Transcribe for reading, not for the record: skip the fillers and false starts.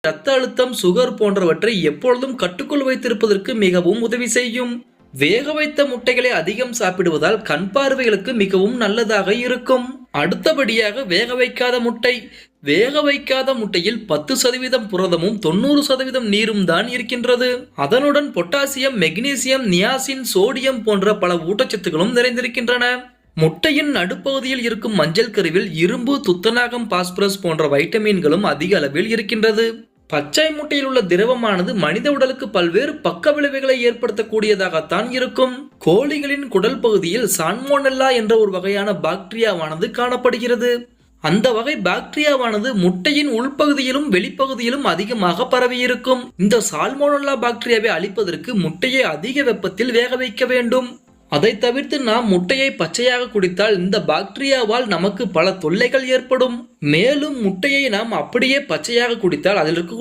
இரத்த அழுத்தம், சுகர் போன்றவற்றை எப்பொழுதும் கட்டுக்குள் வைத்திருப்பதற்கு மிகவும் உதவி செய்யும். வேக வைத்த முட்டைகளை அதிகம் சாப்பிடுவதால் கண் பார்வைகளுக்கு மிகவும் நல்லதாக இருக்கும். அடுத்தபடியாக வேக வைக்காத முட்டை. வேக வைக்காத முட்டையில் 10% புரதமும் 90% நீரும் தான் இருக்கின்றது. அதனுடன் பொட்டாசியம், மெக்னீசியம், நியாசின், சோடியம் போன்ற பல ஊட்டச்சத்துக்களும் நிறைந்திருக்கின்றன. முட்டையின் நடுப்பகுதியில் இருக்கும் மஞ்சள் கருவில் இரும்பு, துத்தநாகம், பாஸ்பரஸ் போன்ற வைட்டமின்களும் அதிக அளவில் இருக்கின்றது. பச்சை முட்டையில் உள்ள திரவமானது மனித உடலுக்கு பல்வேறு பக்க விளைவுகளை ஏற்படுத்தக்கூடியதாகத்தான் இருக்கும். கோழிகளின் குடல் பகுதியில் சால்மோனெல்லா என்ற ஒரு வகையான பாக்டீரியாவானது காணப்படுகிறது. அந்த வகை பாக்டீரியாவானது முட்டையின் உள்பகுதியிலும் வெளிப்பகுதியிலும் அதிகமாக பரவியிருக்கும். இந்த சால்மோனெல்லா பாக்டீரியாவை அழிப்பதற்கு முட்டையை அதிக வெப்பத்தில் வேக வைக்க வேண்டும். அதை தவிர்த்து நாம் முட்டையை பச்சையாக குடித்தால் இந்த பாக்டீரியாவால் நமக்கு பல தொல்லைகள் ஏற்படும். மேலும் முட்டையை நாம் அப்படியே பச்சையாக குடித்தால் அதில் இருக்க